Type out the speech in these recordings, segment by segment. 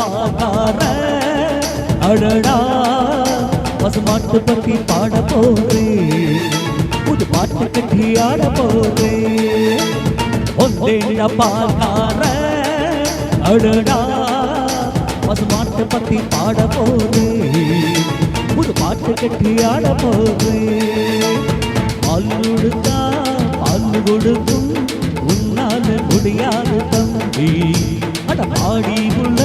பாக்கார அடடா பசுமாட்டு பத்தி பாட போறேன் புது பாட்டு கட்டி ஆட போறேன் ஒன்றேண்ட பாக்கார அடடா பசுமாட்டு பத்தி பாட போறேன் புது பாட்டு கட்டி ஆட போறேன் பால் கொடுத்தா பால் கொடுக்கும் உன்னால முடியாது தம்பி அட பாடி உள்ள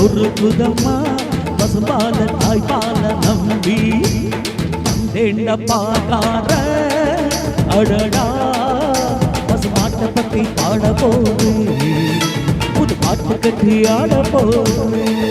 ஒரு புதம்மா பசுபால தாய்பால நம்பி வந்தேண்ட பாக்கார அடடா பசுமாட்டை பத்தி பாட போறேன் புது பாட்டு கட்டி ஆட போறேன்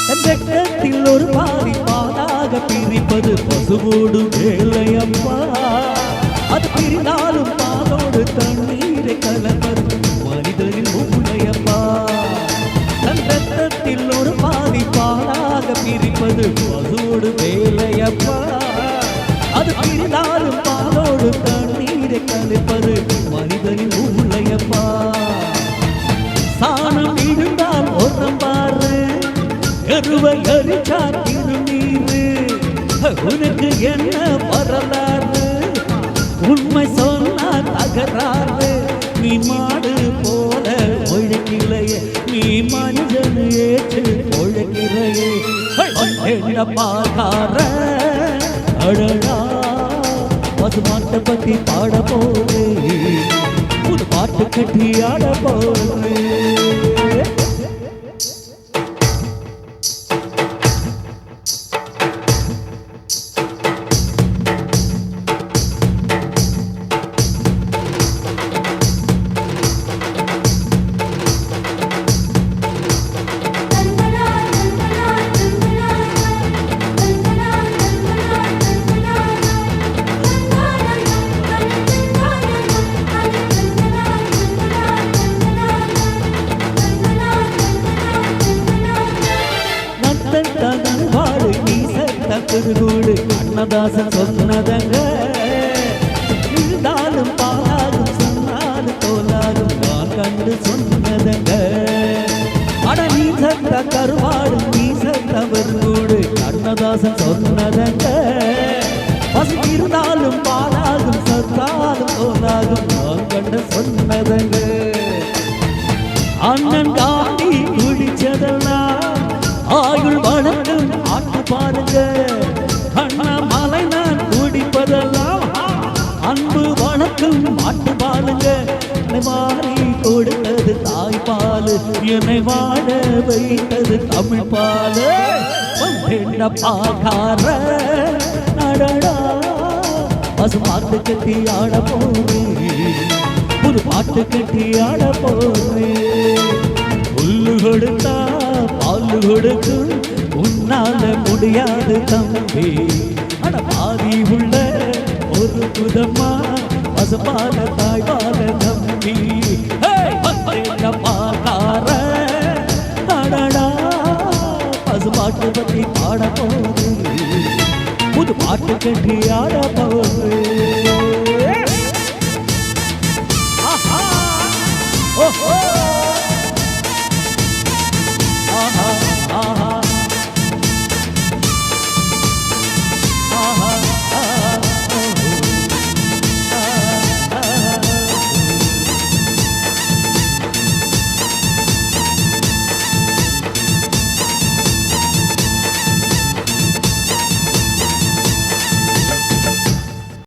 வெட்டத்தில் ஒரு பாதி பாதாக பிரிப்பது பசுவோடு வேலையம்மா அது பிரிந்தாலும் பாலோடு தண்ணீரை கலப்பது மனிதனின் மூளையம்மா தன் வெட்டத்தில் ஒரு பாதி பாதாக பிரிப்பது பசுவோடு வேலையம்மா அது பிரிந்தாலும் பாலோடு தண்ணீரை கலப்பது மனிதனின் மூளையம்மா சாணம் இருந்தால் ஒன்றம் பாரு கருவை அரிச்சா திருநீரு உனக்கு என்ன வரலாறு உண்மை சொன்னா தகராறு நீ மாடு போல ஒழுக்கிலையே நீ மனிதன் ஏற்று ஒழுக்கிலையே என்ன பாக்கார அடடா பசுமாட்டை பத்தி பாட போறேன் புது பாட்டு கட்டி ஆட போறேன் திருகூடு அன்னதாசன் சொன்னதங்க இருந்தாலும் பாலாகும் சொன்னாலும் தோலாகும் நான் கண்டு சொன்னதங்க அட நீ சத்த கருவாடு நீ சத்தவர் கூடு அன்னதாசன் சொன்னதங்க பசு இருந்தாலும் பாலாகும் சத்தாலும் தோலாகும் நான் கண்டு சொன்னதங்க அண்ணன் காந்தி குடிச்சதெல்லாம் ஆயுள் வணக்கம் ஆட்டு பாருங்க அண்ணாமலை நான் குடிப்பதெல்லாம் அன்பு வணக்கம் ஆட்டு பாருங்க என்னை மாறி கொடுத்தது தாய்ப்பால் என்னை வாழ வைத்தது தமிழ் பால் என்ன பாக்கார அடடா பசுமாட்டு கட்டி ஆட போறேன் புது பாட்டு கட்டி ஆட போறேன் புல்லு கொடுத்தா பால் கொடுத்து உன்னால முடியாது தம்பி அட பாதி உள்ள ஒரு புதம்மா பசுபால தாய்பால நம்பி பாக்கார அடடா பசுபாட்டு பத்தி பாட போறேன் புது பாட்டு கட்டி ஆட போறேன்